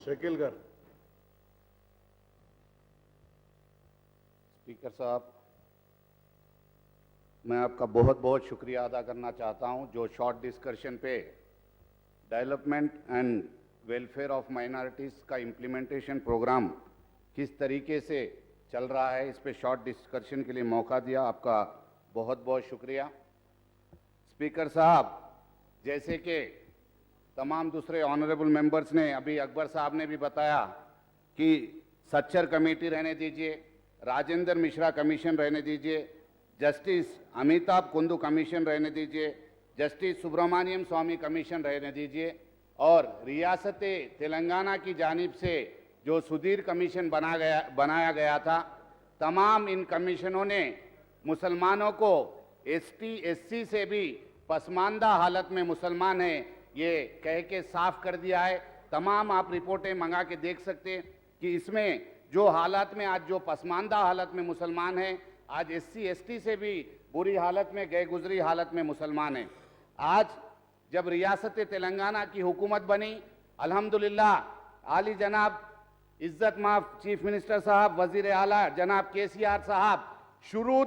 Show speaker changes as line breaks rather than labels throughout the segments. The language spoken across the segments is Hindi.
शकील कर।
स्पीकर साहब, मैं आपका बहुत बहुत शुक्रिया अदा करना चाहता हूं जो शॉर्ट डिस्कशन पे development and welfare of minorities का इम्प्लीमेंटेशन प्रोग्राम किस तरीके से चल रहा है, इस पे शॉर्ट डिस्कशन के लिए मौका दिया, आपका बहुत बहुत शुक्रिया। स्पीकर साहब, जैसे कि तमाम दूसरे ऑनरेबल मेंबर्स ने, अभी अकबर साहब ने भी बताया कि सच्चर कमेटी रहने दीजिए, राजेंद्र मिश्रा कमीशन रहने दीजिए, जस्टिस अमिताभ कुंदू कमीशन रहने दीजिए, जस्टिस सुब्रमण्यम स्वामी कमीशन रहने दीजिए, और रियासत तेलंगाना की जानिब से जो सुधीर कमीशन बनाया गया था, तमाम इन कमीशनों ने मुसलमानों को एसटी एससी से भी पसमानदा हालत में मुसलमान हैं ये कह के साफ कर दिया है। तमाम आप रिपोर्टें मंगा के देख सकते हैं कि इसमें जो हालत में आज जो पसमानदा हालत में मुसलमान हैं, आज एससी एसटी से भी बुरी हालत में, गए गुजरी हालत में मुसलमान हैं। आज जब रियासत तेलंगाना की हुकूमत बनी, अल्हम्दुलिल्लाह आली जनाब इज्जत माफ चीफ मिनिस्टर साहब, वजीर आला जनाब केसीआर साहब शुरू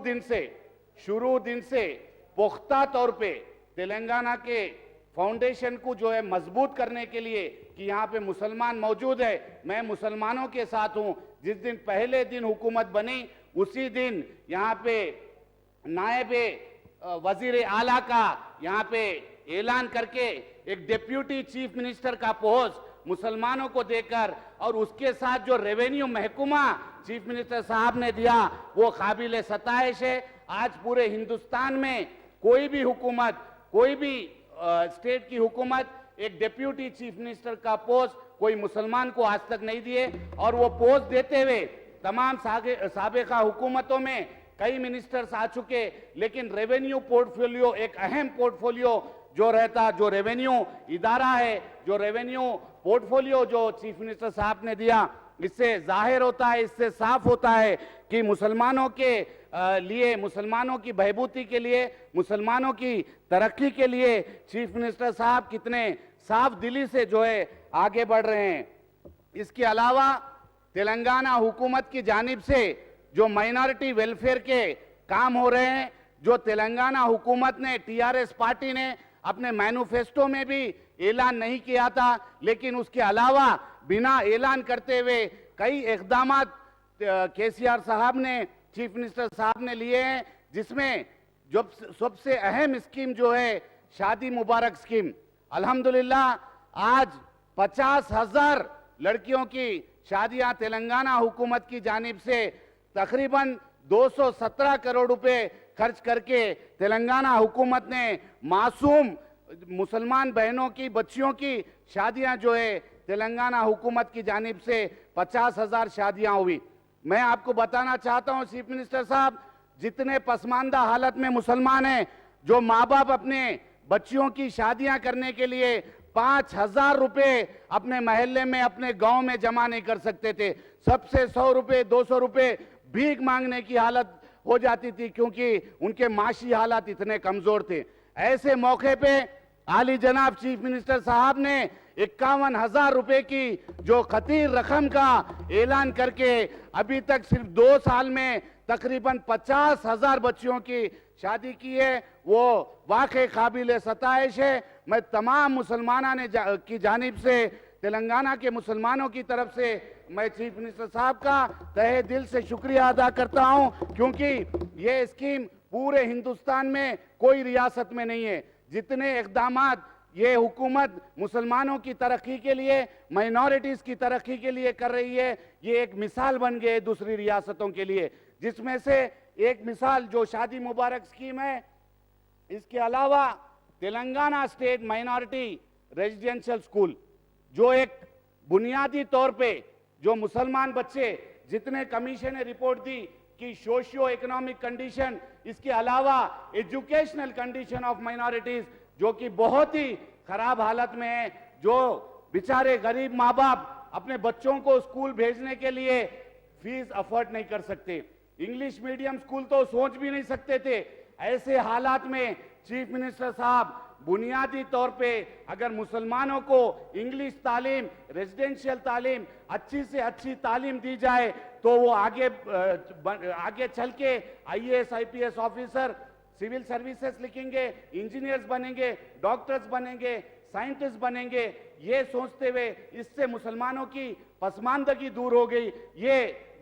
दिन से पुख्ता तौर पे तेलंगाना के फाउंडेशन को जो है मजबूत करने के लिए कि यहाँ पे मुसलमान मौजूद है, मैं मुसलमानों के साथ हूँ। जिस दिन पहले दिन हुकूमत बनी उसी दिन यहाँ पे नायब वजीर आला का यहाँ पे ऐलान करके एक डिप्यूटी चीफ मिनिस्टर का पोस्ट मुसलमानों को देकर, और उसके साथ जो रेवेन्यू महकमा चीफ मिनिस्टर साहब ने दिया वो काबिल सताइश है। आज पूरे हिंदुस्तान में कोई भी हुकूमत, कोई भी स्टेट की हुकूमत एक डिप्यूटी चीफ मिनिस्टर का पोस्ट कोई मुसलमान को आज तक नहीं दिए, और वो पोस्ट देते हुए तमाम साबिका हुकूमतों में कई मिनिस्टर्स आ चुके, लेकिन रेवेन्यू पोर्टफोलियो एक अहम पोर्टफोलियो जो रहता, जो रेवेन्यू इदारा है, जो रेवेन्यू पोर्टफोलियो जो चीफ मिनिस्टर साहब ने दिया, इससे जाहिर होता है, इससे साफ होता है कि मुसलमानों के लिए, मुसलमानों की बहबूदी के लिए, मुसलमानों की तरक्की के लिए चीफ मिनिस्टर साहब कितने साफ दिली से जो है आगे बढ़ रहे हैं। इसके अलावा तेलंगाना हुकूमत की जानिब से जो माइनॉरिटी वेलफेयर के काम हो रहे हैं, जो तेलंगाना हुकूमत ने, टीआरएस पार्टी ने अपने मैनिफेस्टो में भी ऐलान नहीं किया था, लेकिन उसके अलावा बिना ऐलान करते हुए कई इक़दामात केसीआर साहब ने, चीफ मिनिस्टर साहब ने लिए हैं, जिसमें जो सबसे अहम स्कीम जो है शादी मुबारक स्कीम। अल्हम्दुलिल्लाह आज 50,000 लड़कियों की शादियां तेलंगाना हुकूमत की जानिब से तकरीबन 217 करोड़ रुपए खर्च करके तेलंगाना हुकूमत ने मासूम मुसलमान बहनों की, बच्चियों की शादियां जो है तेलंगाना हुकूमत की जानिब से 50,000 शादियां हुई। मैं आपको बताना चाहता हूं चीफ मिनिस्टर साहब, जितने पसमानदा हालत में मुसलमान हैं, जो माँ बाप अपने बच्चियों की शादियां करने के लिए 5,000 रुपए अपने मोहल्ले में, अपने गांव में जमा नहीं कर सकते थे, सबसे 100 रुपए 200 रुपए भीख मांगने की हालत हो जाती थी, क्योंकि उनके माशी हालात इतने कमजोर थे। ऐसे मौके पे आली जनाब चीफ मिनिस्टर साहब ने 51,000 रुपए की जो खतीर रकम का ऐलान करके अभी तक सिर्फ 2 साल में तकरीबन 50,000 बच्चियों की शादी की है, वो वाकई काबिल सताइश है। मैं तमाम मुसलमाना ने की जानिब से, तेलंगाना के मुसलमानों की तरफ से मैं चीफ मिनिस्टर साहब का तहे दिल से शुक्रिया अदा करता हूं, क्योंकि ये स्कीम पूरे हिंदुस्तान में कोई रियासत में नहीं है। जितने इक़दामात ये हुकूमत मुसलमानों की तरक्की के लिए, माइनॉरिटीज़ की तरक्की के लिए कर रही है, ये एक मिसाल बन गए दूसरी रियासतों के लिए, जिसमें से एक मिसाल जो शादी मुबारक स्कीम है। इसके अलावा Telangana state minority residential school, जो एक बुनियादी तौर पे जो मुसलमान बच्चे, जितने कमीशन ने रिपोर्ट दी कि सोशियो इकोनॉमिक कंडीशन, इसके अलावा एजुकेशनल कंडीशन ऑफ माइनॉरिटीज जो कि बहुत ही खराब हालत में है, जो बेचारे गरीब माँ बाप अपने बच्चों को स्कूल भेजने के लिए फीस अफोर्ड नहीं कर सकते, इंग्लिश मीडियम स्कूल तो सोच भी नहीं सकते थे। ऐसे हालात में चीफ मिनिस्टर साहब बुनियादी तौर पे अगर मुसलमानों को इंग्लिश तालीम, रेजिडेंशियल तालीम, अच्छी से अच्छी तालीम दी जाए तो वो आगे चल के IAS, IPS officer, civil services लिखेंगे, इंजीनियर्स बनेंगे, डॉक्टर्स बनेंगे, साइंटिस्ट बनेंगे। ये सोचते हुए इससे मुसलमानों की पसमानदगी दूर हो गई। ये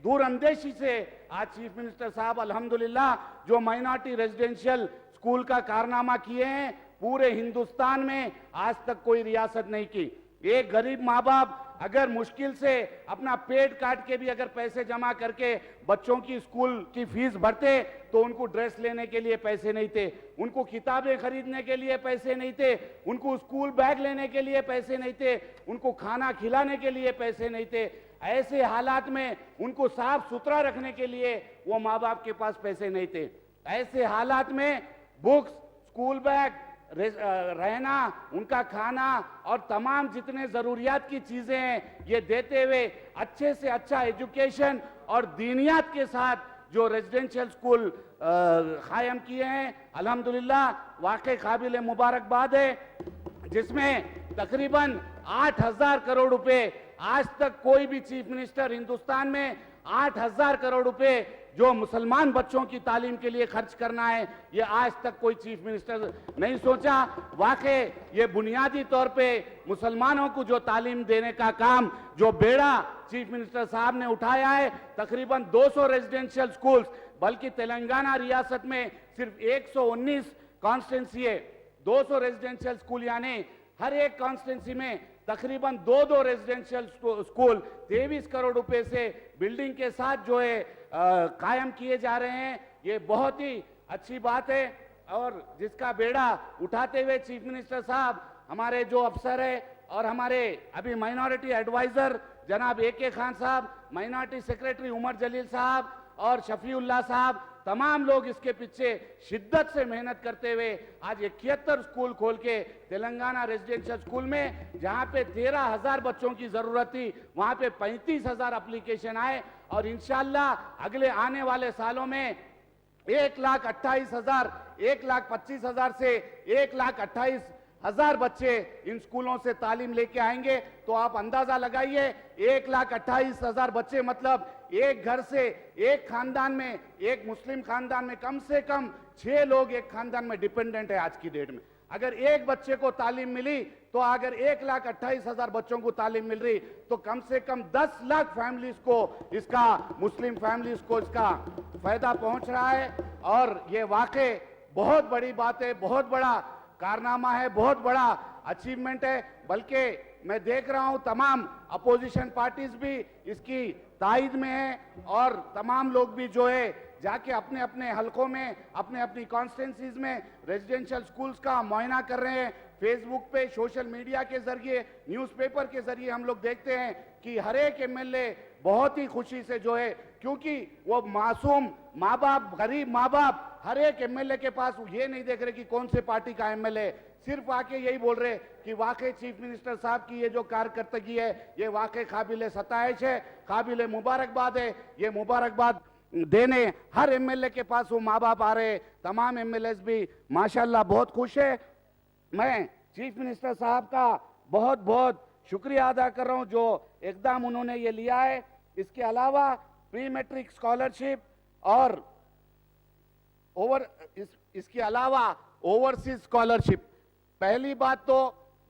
दूरअंदेशी से आज चीफ मिनिस्टर साहब अल्हम्दुलिल्लाह जो माइनॉरिटी रेजिडेंशियल स्कूल का कारनामा किए हैं, पूरे हिंदुस्तान में आज तक कोई रियासत नहीं की। एक गरीब माँ बाप अगर मुश्किल से अपना पेट काट के भी अगर पैसे जमा करके बच्चों की स्कूल की फीस भरते तो उनको ड्रेस लेने के लिए पैसे नहीं थे, उनको किताबें खरीदने के लिए पैसे नहीं थे, उनको स्कूल बैग लेने के लिए पैसे नहीं थे, उनको खाना खिलाने के लिए पैसे नहीं थे। ऐसे हालात में उनको साफ सुथरा रखने के लिए वो माँ बाप के पास पैसे नहीं थे। ऐसे हालात में बुक्स, स्कूल बैग, रहना, उनका खाना और तमाम जितने जरूरियात की चीजें हैं ये देते हुए अच्छे से अच्छा एजुकेशन और दीनियात के साथ जो रेजिडेंशियल स्कूल कायम किए हैं, अल्हम्दुलिल्लाह वाकई काबिल मुबारकबाद है, जिसमें तकरीबन 8,000 करोड़ रुपए आज तक कोई भी चीफ मिनिस्टर हिंदुस्तान में 8,000 करोड़ रुपए जो मुसलमान बच्चों की तालीम के लिए खर्च करना है, ये आज तक कोई चीफ मिनिस्टर नहीं सोचा। वाकई ये बुनियादी तौर पे मुसलमानों को जो तालीम देने का काम जो बेड़ा चीफ मिनिस्टर साहब ने उठाया है, तकरीबन 200 रेजिडेंशियल स्कूल्स, बल्कि तेलंगाना रियासत में सिर्फ 119 कॉन्स्टिट्यूंसी है, 200 रेजिडेंशियल स्कूल यानी हर एक कॉन्स्टिट्यूंसी में तकरीबन 2 रेजिडेंशियल स्कूल 23 करोड़ रुपए से बिल्डिंग के साथ जो है कायम किए जा रहे हैं। ये बहुत ही अच्छी बात है और जिसका बेड़ा उठाते हुए चीफ मिनिस्टर साहब, हमारे जो अफसर है और हमारे अभी माइनॉरिटी एडवाइजर जनाब AK खान साहब, माइनॉरिटी सेक्रेटरी उमर जलील साहब और शफीउल्लाह साहब, तमाम लोग इसके पीछे शिद्दत से मेहनत करते हुए आज 71 स्कूल खोल के तेलंगाना रेजिडेंशियल स्कूल में जहां पे 13,000 बच्चों की जरूरत थी वहां पे 35,000 एप्लीकेशन आए और इंशाल्लाह अगले आने वाले सालों में 1,28,000, 1,25,000 से 1,28,000 बच्चे इन स्कूलों से तालीम लेके आएंगे। तो आप अंदाजा लगाइए 1,28,000 बच्चे मतलब एक घर से, एक खानदान में, एक मुस्लिम खानदान में कम से कम 6 लोग एक खानदान में डिपेंडेंट है आज की डेट में। अगर एक बच्चे को तालीम मिली तो अगर 1,28,000 बच्चों को तालीम मिल रही तो कम से कम 10 लाख फैमिलीज को इसका, मुस्लिम फैमिलीज को इसका फायदा पहुंच रहा है। और ये वाकई बहुत बड़ी बात है, बहुत बड़ा कारनामा है, बहुत बड़ा अचीवमेंट है। बल्कि मैं देख रहा हूं तमाम अपोजिशन पार्टीज भी इसकी तायद में है और तमाम लोग भी जो है जाके अपने अपने हलकों में, अपने अपनी कॉन्स्टिट्यूंसीज में रेजिडेंशियल स्कूल्स का मुआयना कर रहे हैं। फेसबुक पे, सोशल मीडिया के जरिए, न्यूज़पेपर के जरिए हम लोग देखते हैं कि हर एक MLA बहुत ही खुशी से जो है, क्योंकि वो मासूम माँ बाप, गरीब माँ बाप हर एक MLA के पास ये नहीं देख रहे कि कौन से पार्टी का MLA, सिर्फ आके यही बोल रहे कि वाकई चीफ मिनिस्टर साहब की ये जो कारकर्दगी है ये वाकई काबिल सताइश है, काबिल मुबारकबाद है। ये मुबारकबाद देने हर MLA के पास वो माँ बाप आ रहे, तमाम MLAs भी माशाल्लाह बहुत खुश है। मैं चीफ मिनिस्टर साहब का बहुत बहुत शुक्रिया अदा कर रहा हूं जो एकदम उन्होंने ये लिया है। इसके अलावा प्री मैट्रिक स्कॉलरशिप और इसके अलावा ओवरसीज स्कॉलरशिप। पहली बात तो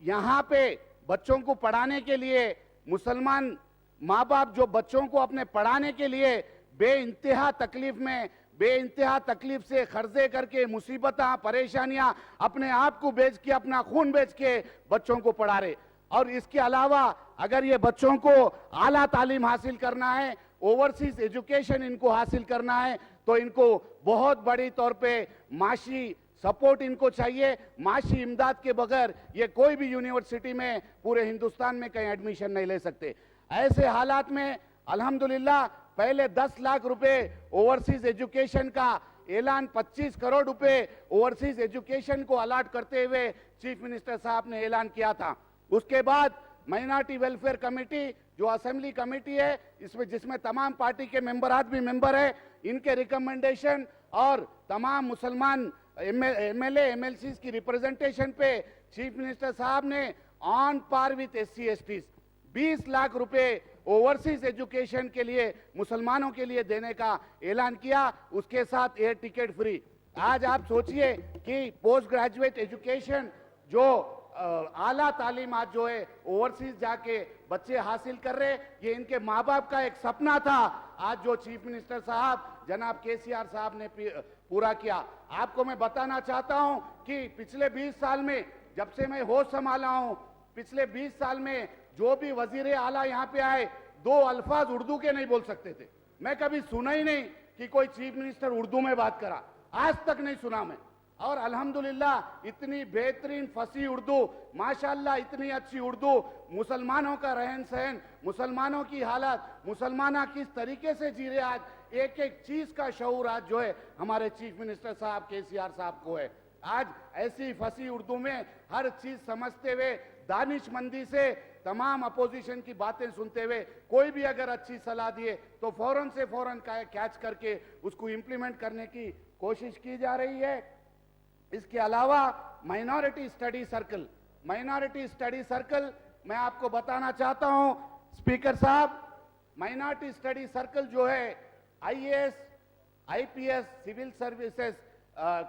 यहाँ पे बच्चों को पढ़ाने के लिए मुसलमान माँ बाप जो बच्चों को अपने पढ़ाने के लिए बेइंतहा तकलीफ में, बेइंतहा तकलीफ से खर्चे करके, मुसीबतें, परेशानियां अपने आप को बेच के, अपना खून बेच के बच्चों को पढ़ा रहे। और इसके अलावा अगर ये बच्चों को आला तालीम हासिल करना है, ओवरसीज एजुकेशन इनको हासिल करना है तो इनको बहुत बड़ी तौर पे माशी सपोर्ट इनको चाहिए। माशी इमदाद के बगैर ये कोई भी यूनिवर्सिटी में पूरे हिंदुस्तान में कहीं एडमिशन नहीं ले सकते। ऐसे हालात में अल्हम्दुलिल्लाह पहले 10 लाख रुपए ओवरसीज एजुकेशन का ऐलान 25 करोड़ रुपए ओवरसीज एजुकेशन को अलॉट करते हुए चीफ मिनिस्टर साहब ने ऐलान किया था। उसके बाद माइनॉरिटी वेलफेयर कमेटी जो असेंबली कमेटी है, इसमें जिसमें तमाम पार्टी के मेंबरात भी मेंबर है, इनके रिकमेंडेशन और तमाम मुसलमान एमएलए एमएलसी की रिप्रेजेंटेशन पे चीफ मिनिस्टर साहब ने on par with SC STs 20 lakh रुपए ओवरसीज एजुकेशन के लिए मुसलमानों के लिए देने का ऐलान किया, उसके साथ एयर टिकट फ्री। आज आप सोचिए कि पोस्ट ग्रेजुएट एजुकेशन जो आला तालीम आज जो है ओवरसीज जाके बच्चे हासिल कर रहे, ये इनके माँ बाप का एक सपना था, आज जो चीफ मिनिस्टर साहब जनाब केसीआर साहब ने पूरा किया। आपको मैं बताना चाहता हूं कि पिछले 20 साल में जब से मैं होश संभाला हूं, पिछले 20 साल में जो भी वजीर आला यहाँ पे आए 2 अल्फाज उर्दू के नहीं बोल सकते थे। मैं कभी सुना ही नहीं कि कोई चीफ मिनिस्टर उर्दू में बात करा, आज तक नहीं सुना मैं। और अल्हम्दुलिल्लाह इतनी बेहतरीन फसी उर्दू, माशाल्लाह इतनी अच्छी उर्दू, मुसलमानों का रहन सहन, मुसलमानों की हालत, मुसलमान किस तरीके से जी रहे, आज एक एक चीज का शऊर आज जो है हमारे चीफ मिनिस्टर साहब केसीआर साहब को है। आज ऐसी फसी उर्दू में हर चीज समझते हुए, दानिशमंदी से तमाम अपोजिशन की बातें सुनते हुए कोई भी अगर अच्छी सलाह दिए तो फौरन से फौरन कैच करके उसको इंप्लीमेंट करने की कोशिश की जा रही है। इसके अलावा minority study circle, minority study circle मैं आपको बताना चाहता हूं स्पीकर साहब, माइनॉरिटी स्टडी सर्कल जो है IAS IPS civil services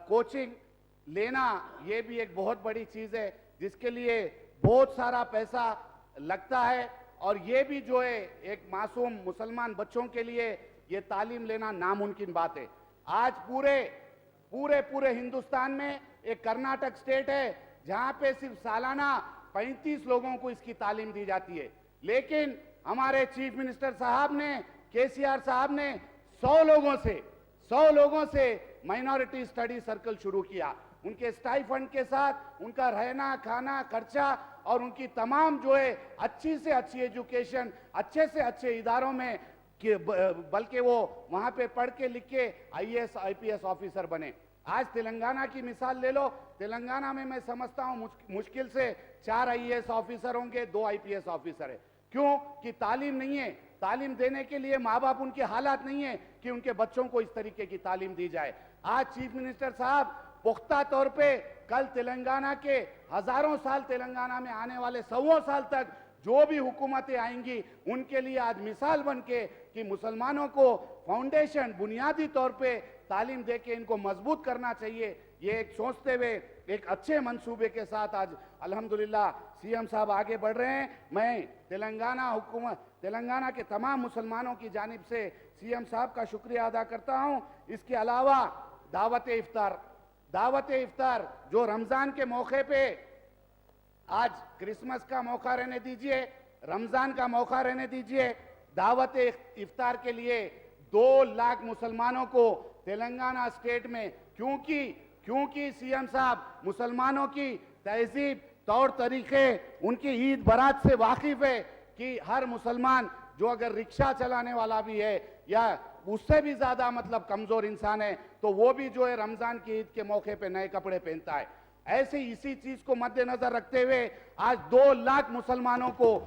coaching लेना, ये भी एक बहुत बड़ी चीज है जिसके लिए बहुत सारा पैसा लगता है, और ये भी जो है एक मासूम मुसलमान बच्चों के लिए ये तालीम लेना नामुमकिन बात है। आज पूरे हिंदुस्तान में एक कर्नाटक स्टेट है जहां पे सिर्फ सालाना 35 लोगों को इसकी तालीम दी जाती है, लेकिन हमारे चीफ मिनिस्टर साहब ने, केसीआर साहब ने 100 लोगों से माइनॉरिटी स्टडी सर्कल शुरू किया। उनके स्टाइफंड के साथ उनका रहना खाना खर्चा और उनकी तमाम जो है अच्छी से अच्छी एजुकेशन, अच्छे से अच्छे इदारों में, बल्कि वो वहां पे पढ़ के लिख के आईएएस आईपीएस ऑफिसर बने। आज तेलंगाना की मिसाल ले लो, तेलंगाना में मैं समझता हूं मुश्किल से 4 आईएएस ऑफिसर होंगे, 2 आईपीएस ऑफिसर है। क्यों? कि तालीम नहीं है, तालीम देने के लिए माँ बाप उनके हालात नहीं है कि उनके बच्चों को इस तरीके की तालीम दी जाए। आज चीफ मिनिस्टर साहब पुख्ता तौर पे कल तेलंगाना के हजारों साल तेलंगाना में आने वाले 100 साल तक जो भी हुकूमतें आएंगी उनके लिए आज मिसाल बन के कि मुसलमानों को फाउंडेशन बुनियादी तौर पे तालीम दे के इनको मजबूत करना चाहिए, ये एक सोचते हुए एक अच्छे मंसूबे के साथ आज अल्हम्दुलिल्लाह सीएम साहब आगे बढ़ रहे हैं। मैं तेलंगाना के तमाम मुसलमानों की जानिब से सीएम साहब का शुक्रिया अदा करता हूं। इसके अलावा दावत इफ्तार जो रमजान के मौके पे, आज क्रिसमस का मौका रहने दीजिए, रमजान का मौका रहने दीजिए, दावत इफ्तार के लिए 2 लाख मुसलमानों को तेलंगाना स्टेट में, क्योंकि सीएम साहब मुसलमानों की तहजीब तौर तरीके उनकी ईद बरात से वाकिफ है कि हर मुसलमान जो अगर रिक्शा चलाने वाला भी है या उससे भी ज्यादा मतलब कमजोर इंसान है तो वो भी जो है रमजान की ईद के मौके पे नए कपड़े पहनता है। ऐसे इसी चीज को मद्देनजर रखते हुए आज 2 लाख मुसलमानों को,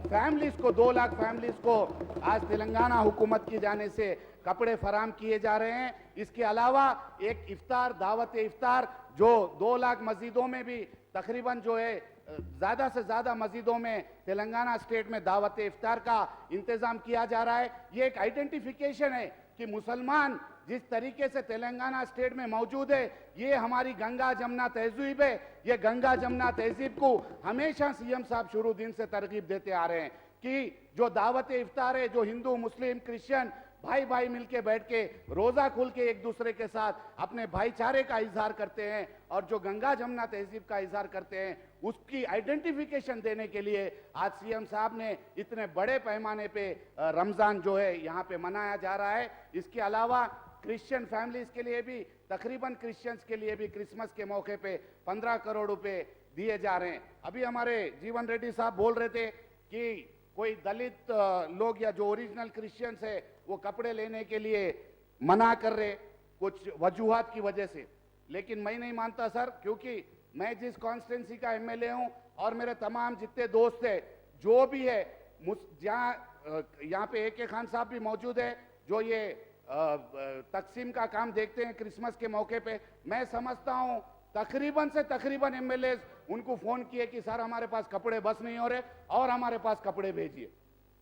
फैमिलीज को, 2 लाख फैमिलीज को आज तेलंगाना हुकूमत की जाने से कपड़े फराम किए जा रहे हैं। इसके अलावा एक इफ्तार, दावत इफ्तार जो 2 लाख मस्जिदों में भी तकरीबन जो है ज्यादा से ज्यादा मस्जिदों में तेलंगाना स्टेट में दावत इफ्तार का इंतजाम किया जा रहा है। ये एक आइडेंटिफिकेशन है कि मुसलमान जिस तरीके से तेलंगाना स्टेट में मौजूद है, ये हमारी गंगा जमुना तहजीब है। ये गंगा जमुना तहजीब को हमेशा सीएम साहब शुरू दिन से तरगीब देते आ रहे हैं कि जो दावत इफ्तार है, जो हिंदू मुस्लिम क्रिश्चियन भाई भाई मिलके बैठ के रोजा खुल के एक दूसरे के साथ अपने भाईचारे का इजहार करते हैं और जो गंगा जमुना तहजीब का इजहार करते हैं, उसकी आइडेंटिफिकेशन देने के लिए आज सीएम साहब ने इतने बड़े पैमाने पे रमजान जो है यहाँ पे मनाया जा रहा है। इसके अलावा क्रिश्चियन फैमिलीज के लिए भी, तकरीबन क्रिश्चियंस के लिए भी क्रिसमस के मौके पे 15 करोड़ रुपए दिए जा रहे हैं। अभी हमारे जीवन रेड्डी साहब बोल रहे थे कि कोई दलित लोग या जो ओरिजिनल क्रिश्चियंस है वो कपड़े लेने के लिए मना कर रहे कुछ वजूहात की वजह से, लेकिन मैं नहीं मानता सर, क्योंकि मैं जिस कॉन्स्टिट्यूंसी का एमएलए हूं और मेरे तमाम जितने दोस्त है जो भी है, जहां यहाँ पे AK खान साहब भी मौजूद है जो ये तकसीम का काम देखते हैं क्रिसमस के मौके पे, मैं समझता हूं तकरीबन से तकरीबन एमएलए उनको फोन किए कि सर हमारे पास कपड़े बस नहीं हो रहे और हमारे पास कपड़े भेजिए।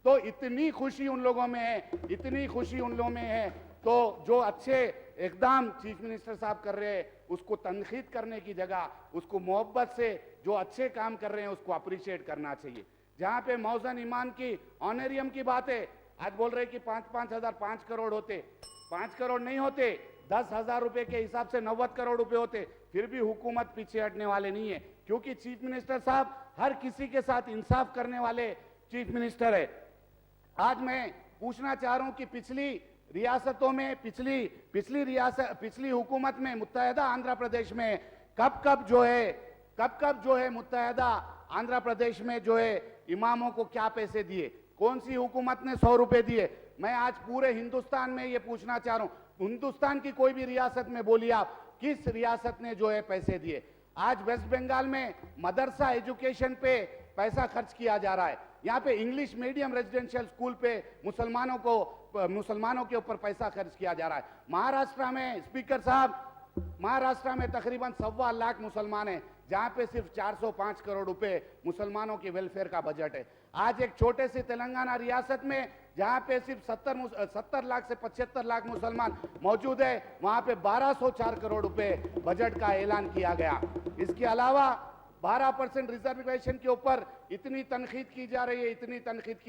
तो इतनी खुशी उन लोगों में है, इतनी खुशी उन लोगों में है। तो जो अच्छे एकदम चीफ मिनिस्टर साहब कर रहे हैं उसको तनकीद करने की जगह उसको मोहब्बत से जो अच्छे काम कर रहे हैं उसको अप्रिशिएट करना चाहिए। जहां पे मौजन ईमान की ऑनरियम की बात है, आज बोल रहे कि 5-5 हजार 5 करोड़ होते, 5 करोड़ नहीं होते, 10,000 रुपए के हिसाब से 90 करोड़ रुपए होते, फिर भी हुकूमत पीछे हटने वाले नहीं है, क्योंकि चीफ मिनिस्टर साहब हर किसी के साथ इंसाफ करने वाले चीफ मिनिस्टर है। आज मैं पूछना चाह रहा हूं कि पिछली रियासतों में पिछली हुकूमत में मुत्तहदा आंध्र प्रदेश में कब कब जो है मुत्तहदा आंध्र प्रदेश में जो है इमामों को क्या पैसे दिए, कौन सी हुकूमत ने 100 रुपए दिए? मैं आज पूरे हिंदुस्तान में ये पूछना चाह रहा हूं, हिंदुस्तान की कोई भी रियासत में बोलिए आप, किस रियासत ने जो है पैसे दिए? आज वेस्ट बंगाल में मदरसा एजुकेशन पे पैसा खर्च किया जा रहा है, यहाँ पे इंग्लिश मीडियम रेजिडेंशियल स्कूल पे मुसलमानों के ऊपर पैसा खर्च किया जा रहा है। महाराष्ट्र में स्पीकर साहब, महाराष्ट्र में तकरीबन 1.25 लाख मुसलमान हैं, जहां पे सिर्फ 405 करोड़ रुपए मुसलमानों के वेलफेयर का बजट है। आज एक छोटे से तेलंगाना रियासत में जहां पे सिर्फ 70 लाख से 75 लाख मुसलमान मौजूद है, वहां पे 1204 करोड़ रुपए बजट का ऐलान किया गया। इसके अलावा 12% रिजर्वेशन के ऊपर इतनी तनकीद की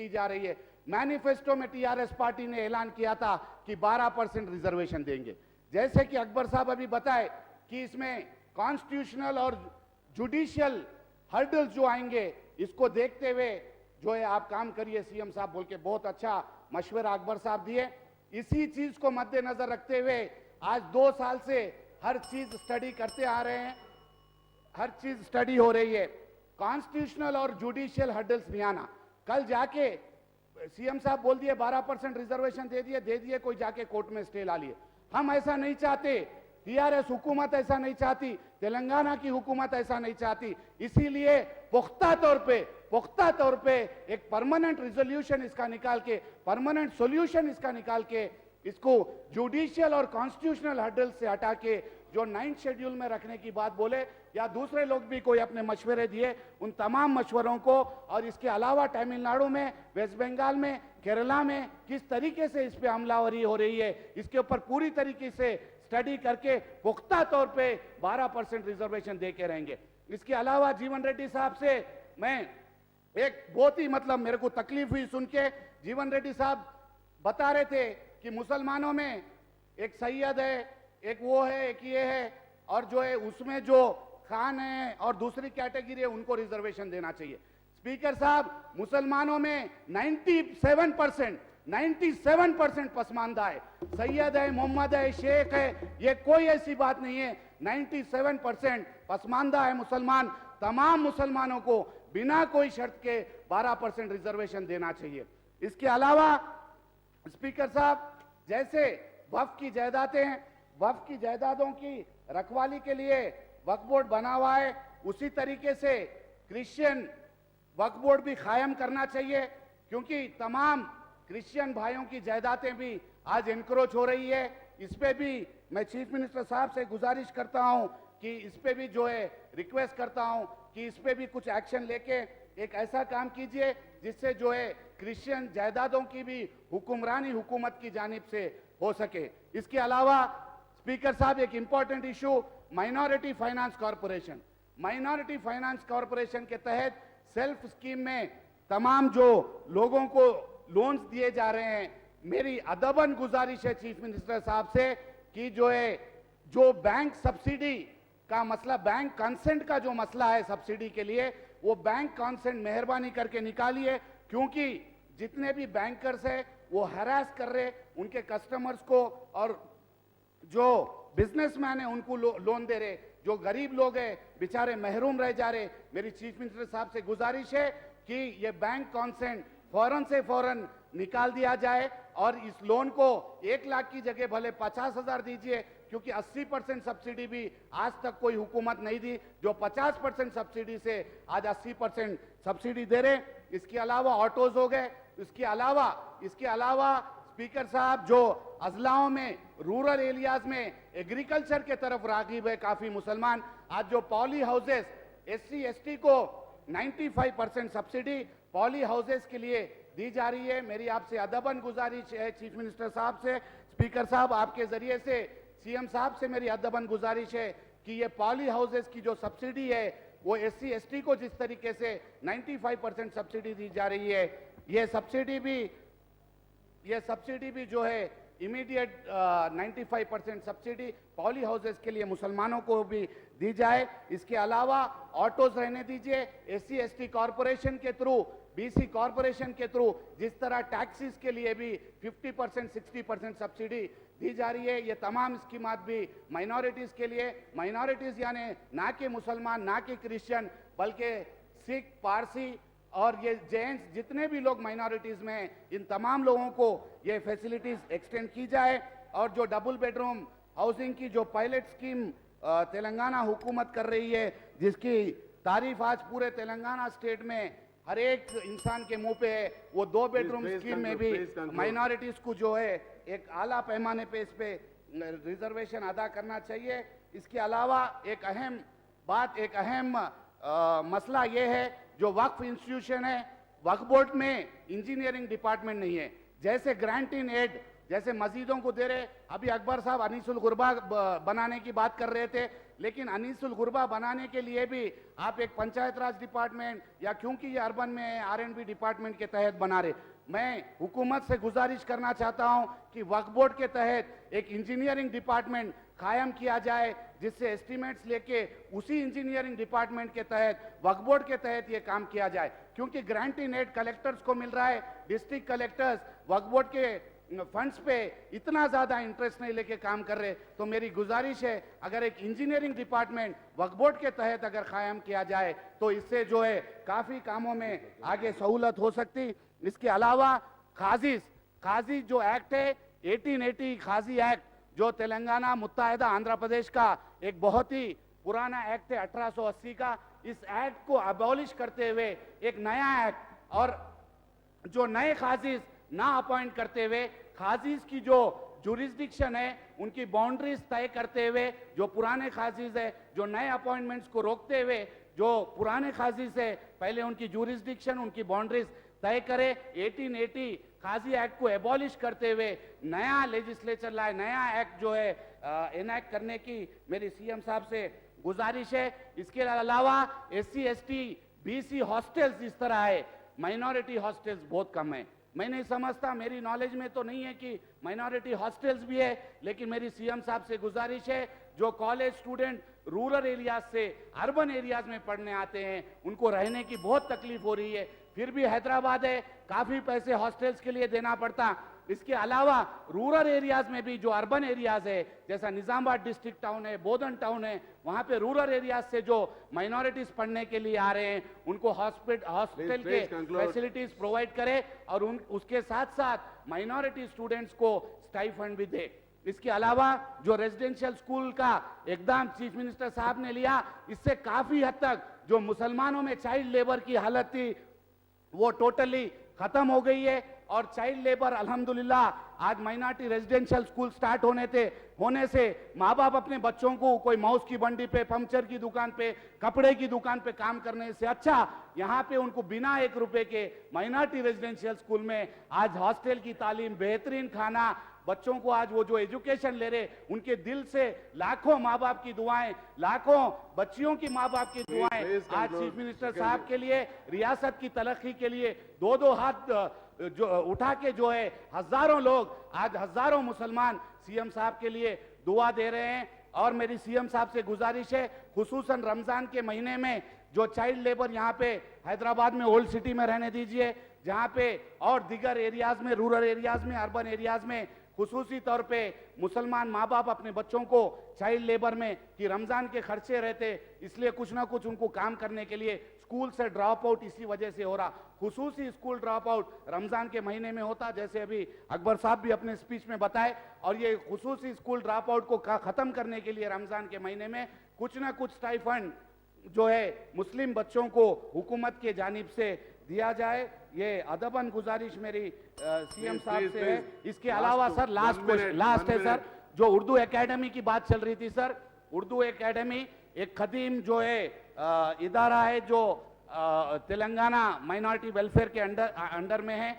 जा रही है, मैनिफेस्टो में टीआरएस पार्टी ने ऐलान किया था कि 12% रिजर्वेशन देंगे। जैसे कि अकबर साहब अभी बताए कि इसमें कॉन्स्टिट्यूशनल और जुडिशियल हर्डल्स जो आएंगे, इसको देखते हुए जो है आप काम करिए सीएम साहब बोल के बहुत अच्छा मशवरा अकबर साहब दिए। इसी चीज को मद्देनजर रखते हुए आज 2 साल से हर चीज स्टडी करते आ रहे हैं, हर चीज स्टडी हो रही है। कॉन्स्टिट्यूशनल और जुडिशियल हर्डल्स नहीं आना, कल जाके सीएम साहब बोल दिए 12% रिजर्वेशन दे दिए, कोई जाके कोर्ट में स्टे ला लिए। हम ऐसा नहीं चाहते, टीआरएस हुकूमत ऐसा नहीं चाहती, तेलंगाना की हुकूमत ऐसा नहीं चाहती। इसीलिए पुख्ता तौर पे एक परमानेंट रिजोल्यूशन इसका निकाल के, परमानेंट सॉल्यूशन इसका निकाल के, इसको जुडिशियल और कॉन्स्टिट्यूशनल हर्डल से हटा के जो 9th शेड्यूल में रखने की बात बोले, या दूसरे लोग भी कोई अपने मशवरे दिए, उन तमाम मशवरों को, और इसके अलावा तमिलनाडु में, वेस्ट बंगाल में, केरला में किस तरीके से इस पे हमलावरी हो रही है, इसके ऊपर पूरी तरीके से स्टडी करके पुख्ता तौर पे 12% रिजर्वेशन दे के रहेंगे। इसके अलावा जीवन रेड्डी साहब से मैं एक बहुत ही मेरे को तकलीफ हुई सुन के, जीवन रेड्डी साहब बता रहे थे कि मुसलमानों में एक सैयद है, एक वो है, एक ये है, और जो है उसमें जो खान है और दूसरी कैटेगरी है उनको रिजर्वेशन देना चाहिए। स्पीकर साहब, मुसलमानों में 97% पसमानदा है, सैयद है, मोहम्मद है, शेख है, ये कोई ऐसी बात नहीं है। 97% पसमानदा है मुसलमान। तमाम मुसलमानों को बिना कोई शर्त के 12% रिजर्वेशन देना चाहिए। इसके अलावा स्पीकर साहब, जैसे वक्फ की जायदादें हैं, वक्फ की जायदादों की रखवाली के लिए वक्फ बोर्ड बना हुआ है, उसी तरीके से क्रिश्चियन वक्फ बोर्ड भी कायम करना चाहिए, क्योंकि तमाम क्रिश्चियन भाइयों की जायदादें भी आज एनक्रोच हो रही है। इस पे भी मैं चीफ मिनिस्टर साहब से गुजारिश करता हूं कि इस पे भी जो है रिक्वेस्ट करता हूं कि इस पे भी कुछ एक्शन लेके एक ऐसा काम कीजिए जिससे जो है क्रिश्चियन जायदादों की भी हुक्मरानी हुकूमत की जानिब से हो सके। इसके अलावा स्पीकर साहब, एक important issue minority finance corporation, minority finance corporation के तहत सेल्फ स्कीम में तमाम जो लोगों को लोन्स दिए जा रहे हैं, मेरी अदबन गुजारिश है चीफ मिनिस्टर साहब से कि जो बैंक सब्सिडी का मसला, बैंक कंसेंट का जो मसला है सब्सिडी के लिए, वो बैंक कंसेंट मेहरबानी करके निकालिए, क्योंकि जितने भी बैंकर्स है वो हरास कर रहे उनके कस्टमर्स को, और जो बिजनेसमैन है उनको लोन दे रहे, जो गरीब लोग हैं बेचारे महरूम रह जा रहे। मेरी चीफ मिनिस्टर साहब से गुजारिश है कि ये बैंक कंसेंट फौरन से फौरन निकाल दिया जाए, और इस लोन को 1 लाख की जगह भले 50,000 दीजिए, क्योंकि 80% सब्सिडी भी आज तक कोई हुकूमत नहीं दी, जो 50% सब्सिडी से आज 80% सब्सिडी दे रहे। इसके अलावा ऑटोज हो गए, इसके अलावा स्पीकर साहब, जो अजलाओं में, रूरल एरियाज में एग्रीकल्चर के तरफ रागिब है काफी मुसलमान, आज जो पॉली हाउसेस एससी एसटी को 95% सब्सिडी पॉली हाउसेस के लिए दी जा रही है। मेरी आपसे अदबन गुजारिश है चीफ मिनिस्टर साहब से, स्पीकर साहब आपके जरिए से सीएम साहब से मेरी अदबन गुजारिश है कि ये पॉली हाउसेस की जो सब्सिडी है वो एससी एसटी को जिस तरीके से 95% सब्सिडी दी जा रही है, ये सब्सिडी भी जो है इमीडिएट 95% सब्सिडी पॉली हाउसेस के लिए मुसलमानों को भी दी जाए। इसके अलावा ऑटोज रहने दीजिए, एससी एसटी कॉरपोरेशन के थ्रू, बीसी कॉरपोरेशन के थ्रू जिस तरह टैक्सीज के लिए भी 50% 60% सब्सिडी दी जा रही है, ये तमाम स्कीमात भी माइनॉरिटीज के लिए, माइनॉरिटीज यानी ना कि मुसलमान ना कि क्रिश्चियन बल्कि सिख, पारसी और ये जैन्स जितने भी लोग माइनॉरिटीज में हैं, इन तमाम लोगों को ये फैसिलिटीज एक्सटेंड की जाए। और जो डबल बेडरूम हाउसिंग की जो पायलट स्कीम तेलंगाना हुकूमत कर रही है, जिसकी तारीफ आज पूरे तेलंगाना स्टेट में हर एक इंसान के मुंह पे है, वो 2 बेडरूम स्कीम में भी माइनॉरिटीज को जो है एक आला पैमाने पे इस पे रिजर्वेशन अदा करना चाहिए। इसके अलावा एक अहम मसला ये है, जो वक्फ इंस्टीट्यूशन है, वक्फ बोर्ड में इंजीनियरिंग डिपार्टमेंट नहीं है। जैसे ग्रांट इन एड जैसे मस्जिदों को दे रहे, अभी अकबर साहब अनीसुल गुरबा बनाने की बात कर रहे थे, लेकिन अनीसुल गुरबा बनाने के लिए भी आप एक पंचायत राज डिपार्टमेंट या क्योंकि ये अर्बन में आरएनबी डिपार्टमेंट के तहत बना रहे। मैं हुकूमत से गुजारिश करना चाहता हूं कि वक्फ बोर्ड के तहत एक इंजीनियरिंग डिपार्टमेंट कायम किया जाए, जिससे एस्टीमेट्स लेके उसी इंजीनियरिंग डिपार्टमेंट के तहत वक्फ बोर्ड के तहत ये काम किया जाए। क्योंकि ग्रांट इन एड कलेक्टर्स को मिल रहा है, डिस्ट्रिक्ट कलेक्टर्स वक्फ बोर्ड के फंड्स पे इतना ज्यादा इंटरेस्ट नहीं लेके काम कर रहे, तो मेरी गुजारिश है अगर एक इंजीनियरिंग डिपार्टमेंट वक्फ बोर्ड के तहत अगर कायम किया जाए तो इससे जो है काफी कामों में आगे सहूलत हो सकती। इसके अलावा खाजी जो एक्ट है 1880 खाजी एक्ट, जो तेलंगाना मुत्तहिदा आंध्र प्रदेश का एक बहुत ही पुराना एक्ट है 1880 का, इस एक्ट को अबॉलिश करते हुए एक नया एक्ट और जो नए खाजीज ना अपॉइंट करते हुए खाजीज की जो जुरिस्डिक्शन है उनकी बाउंड्रीज तय करते हुए, जो पुराने खाजीज है जो नए अपॉइंटमेंट्स को रोकते हुए जो पुराने खाजीज है पहले उनकी जुरिस्डिक्शन उनकी बाउंड्रीज तय करे। 1880 खाजी एक्ट को एबॉलिश करते हुए नया लेजिस्लेचर लाए, नया एक्ट जो है एनैक्ट करने की मेरी सीएम साहब से गुजारिश है। इसके अलावा एससी एसटी बीसी हॉस्टल्स जिस तरह है, माइनॉरिटी हॉस्टल्स बहुत कम है। मैं नहीं समझता, मेरी नॉलेज में तो नहीं है कि माइनॉरिटी हॉस्टल्स भी है, लेकिन मेरी सीएम साहब से गुजारिश है जो कॉलेज स्टूडेंट रूरल एरियाज से अर्बन एरियाज में पढ़ने आते हैं उनको रहने की बहुत तकलीफ हो रही है। फिर भी हैदराबाद है, काफी पैसे हॉस्टल्स के लिए देना पड़ता। इसके अलावा रूरल एरियाज में भी जो अर्बन एरियाज है जैसा निजामाबाद डिस्ट्रिक्ट टाउन है, बोधन टाउन है, वहां पे रूरल एरियाज से जो माइनॉरिटीज पढ़ने के लिए आ रहे हैं उनको हॉस्टल के फैसिलिटीज प्रोवाइड करे और उसके साथ साथ माइनॉरिटी स्टूडेंट्स को स्टाइफंड भी दे। इसके अलावा जो रेजिडेंशियल स्कूल का एकदम चीफ मिनिस्टर साहब ने लिया, इससे काफी हद तक जो मुसलमानों में चाइल्ड लेबर की हालत थी वो टोटली खत्म हो गई है। और चाइल्ड लेबर अल्हम्दुलिल्लाह आज माइनॉरिटी रेजिडेंशियल स्कूल स्टार्ट होने से माँ बाप अपने बच्चों को कोई माउस की बंडी पे, पंक्चर की दुकान पे, कपड़े की दुकान पे काम करने से अच्छा यहाँ पे उनको बिना 1 रुपए के माइनॉरिटी रेजिडेंशियल स्कूल में आज हॉस्टल की तालीम, बेहतरीन खाना, बच्चों को आज वो जो एजुकेशन ले रहे उनके दिल से लाखों माँ बाप की दुआएं, लाखों बच्चियों की माँ बाप की दुआएं आज चीफ मिनिस्टर साहब के लिए, रियासत की तरक्की के लिए 2-2 हाथ जो उठा के जो है हजारों लोग आज हजारों मुसलमान सीएम साहब के लिए दुआ दे रहे हैं। और मेरी सीएम साहब से गुजारिश है खुसूसन रमजान के महीने में जो चाइल्ड लेबर यहाँ पे हैदराबाद में ओल्ड सिटी में रहने दीजिए, जहाँ पे और दीगर एरियाज में, रूरल एरियाज में, अर्बन एरियाज में खुसूसी तौर पे मुसलमान माँ बाप अपने बच्चों को चाइल्ड लेबर में कि रमजान के खर्चे रहते इसलिए कुछ ना कुछ उनको काम करने के लिए स्कूल से ड्रॉप आउट इसी वजह से हो रहा। खुसूसी स्कूल ड्रॉप आउट रमजान के महीने में होता, जैसे अभी अकबर साहब भी अपने स्पीच में बताए। और ये खुसूसी स्कूल ड्रॉप आउट को खत्म करने के लिए रमजान के महीने में कुछ ना कुछ स्टाइफंड जो है मुस्लिम बच्चों को हुकूमत के जानिब से दिया जाए। ये अदबन गुजारिश मेरी सीएम साहब
प्लीज,
से है।
प्लीज।
इसके अलावा
Last
sir
one
last
minute,
last है
1
सर,
minute।
जो उर्दू एकेडमी की बात चल रही थी सर, उर्दू एकेडमी एक खदीम जो है इदारा है जो तेलंगाना माइनॉरिटी वेलफेयर के अंडर में है।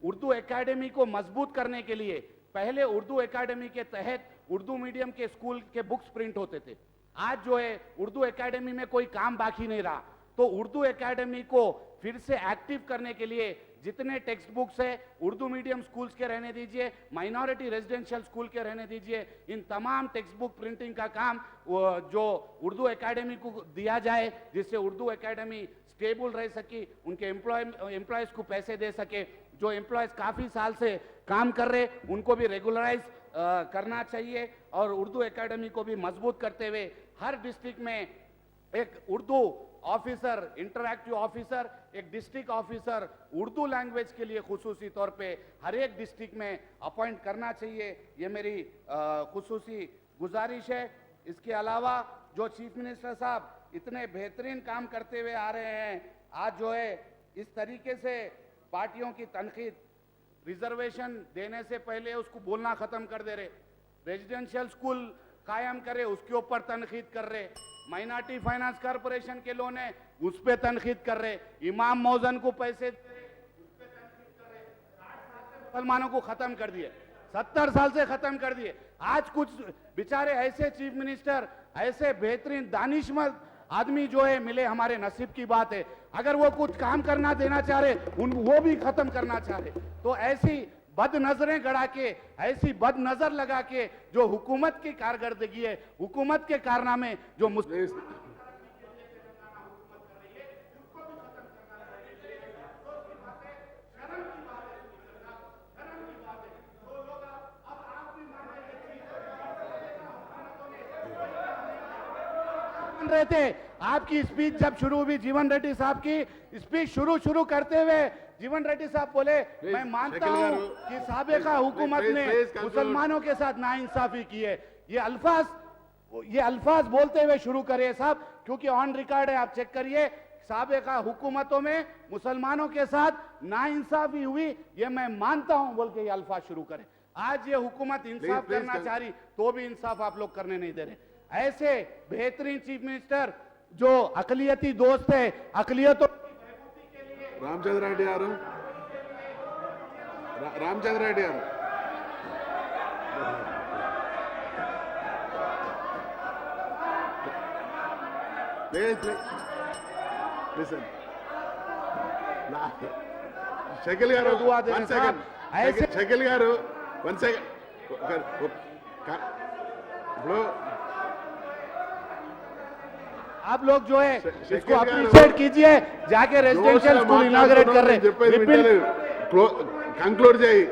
उर्दू एकेडमी को मजबूत करने के लिए पहले उर्दू एकेडमी के तहत उर्दू मीडियम के स्कूल के बुक्स प्रिंट होते थे। आज जो है उर्दू एकेडमी में कोई काम बाकी नहीं रहा, तो उर्दू एकेडमी को फिर से एक्टिव करने के लिए जितने टेक्स्ट बुक्स है उर्दू मीडियम स्कूल्स के रहने दीजिए, माइनॉरिटी रेजिडेंशियल स्कूल के रहने दीजिए, इन तमाम टेक्स्ट बुक प्रिंटिंग का काम जो उर्दू एकेडमी को दिया जाए, जिससे उर्दू एकेडमी स्टेबल रह सके, उनके एम्प्लॉयज को पैसे दे सके। जो एम्प्लॉयज काफी साल से काम कर रहे उनको भी रेगुलराइज करना चाहिए, और उर्दू एकेडमी को भी मजबूत करते हुए हर डिस्ट्रिक्ट में एक उर्दू ऑफिसर, इंटरैक्टिव ऑफिसर, एक डिस्ट्रिक्ट ऑफिसर उर्दू लैंग्वेज के लिए खुसूसी तौर पे हर एक डिस्ट्रिक्ट में अपॉइंट करना चाहिए। ये मेरी खुसूसी गुजारिश है। इसके अलावा जो चीफ मिनिस्टर साहब इतने बेहतरीन काम करते हुए आ रहे हैं, आज जो है इस तरीके से पार्टियों की तनकीद, रिजर्वेशन देने से पहले उसको बोलना खत्म कर दे रहे, रेजिडेंशियल स्कूल कायम करे उसके ऊपर तनकीद कर रहे, माइनॉरिटी फाइनेंस कॉर्पोरेशन के लोन है उस पर तनकीद कर रहे, इमाम मौजन को पैसे दे रहे उस पे तनकीद कर रहे। 60 साल से मुसलमानों को खत्म कर दिए, 70 साल से खत्म कर दिए। आज कुछ बेचारे ऐसे चीफ मिनिस्टर, ऐसे बेहतरीन दानिशमंद आदमी जो है मिले, हमारे नसीब की बात है। अगर वो कुछ काम करना देना चाह रहे वो भी खत्म करना चाह रहे, तो ऐसी बद नजरें गड़ा के, ऐसी बद नजर लगा के जो हुकूमत की कारकर्दगी है, हुकूमत के कारनामे जो रहे थे। आपकी स्पीच जब शुरू हुई, जीवन रेड्डी साहब की स्पीच शुरू करते हुए जीवन रेड्डी साहब बोले, मैं मानता हूं कि साबिका हुकूमत ने मुसलमानों के साथ नाइंसाफी की है। ये अल्फाज बोलते हुए शुरू करिए साहब, क्योंकि ऑन रिकॉर्ड है, आप चेक करिए। साबिका हुकूमतों में मुसलमानों के साथ नाइंसाफी हुई, ये मैं मानता हूं बोल के ये अल्फाज शुरू करें। आज ये हुकूमत इंसाफ करना चाह रही, तो भी इंसाफ आप लोग करने नहीं दे रहे। ऐसे बेहतरीन चीफ मिनिस्टर जो अकलियती दोस्त है, अकलियतों के लिए
रामचंद्र रेड्डी यार, रामचंद्र रेड्डी यार, प्लीज लिसन, शकील गारू
दुआ देने
1 सेकंड,
ऐसे
शकील गारू 1 सेकंड,
आप लोग जो है इसको अप्रिशिएट कीजिए, जाके रेजिडेंशियल स्कूल इनॉग्रेट कर रहे,
कंक्लूड చేయి,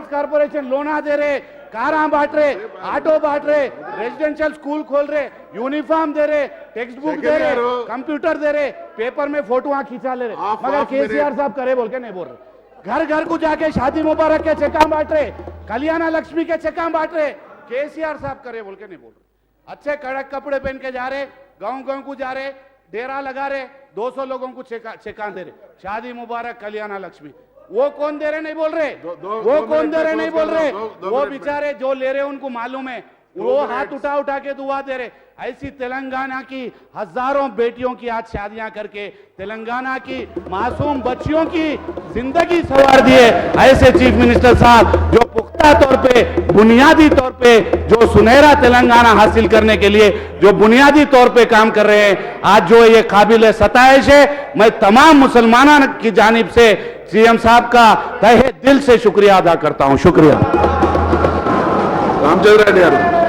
कॉर्पोरेशन लोना दे रहे, कारा बांट रहे, ऑटो बांट रहे, रेजिडेंशियल स्कूल खोल रहे, यूनिफॉर्म दे रहे, टेक्स्ट बुक दे रहे, कंप्यूटर दे रहे, पेपर में फोटोआं खींचा ले रहे, मगर केसीआर साहब करे बोल के नहीं बोल रहे। घर घर को जाके शादी मुबारक के चेका बांट रहे, कल्याणा लक्ष्मी के चेका बांट रहे, केसीआर साहब करे बोल के नहीं बोल रहे। अच्छे कड़क कपड़े पहन के जा रहे, गांव को जा रहे, डेरा लगा रहे, 200 लोगों को चेका दे रहे, शादी मुबारक कल्याणा लक्ष्मी। वो कौन दे रहे नहीं बोल रहे, वो कौन दे रहे नहीं बोल रहे, वो बेचारे जो ले रहे उनको मालूम है, वो हाथ उठा के दुआ दे रहे। ऐसी तेलंगाना की हजारों बेटियों की आज शादियां करके तेलंगाना की मासूम बच्चियों की जिंदगी संवार दिए ऐसे चीफ मिनिस्टर साहब, जो पुख्ता तौर पे, बुनियादी तौर पे, जो सुनहरा तेलंगाना हासिल करने के लिए जो बुनियादी तौर पे काम कर रहे हैं, आज जो ये काबिल सताइश है। मैं तमाम मुसलमानों की जानिब से सीएम साहब का तहे दिल से शुक्रिया अदा करता हूं। शुक्रिया।
रामचंद्र रेड्डी गारू।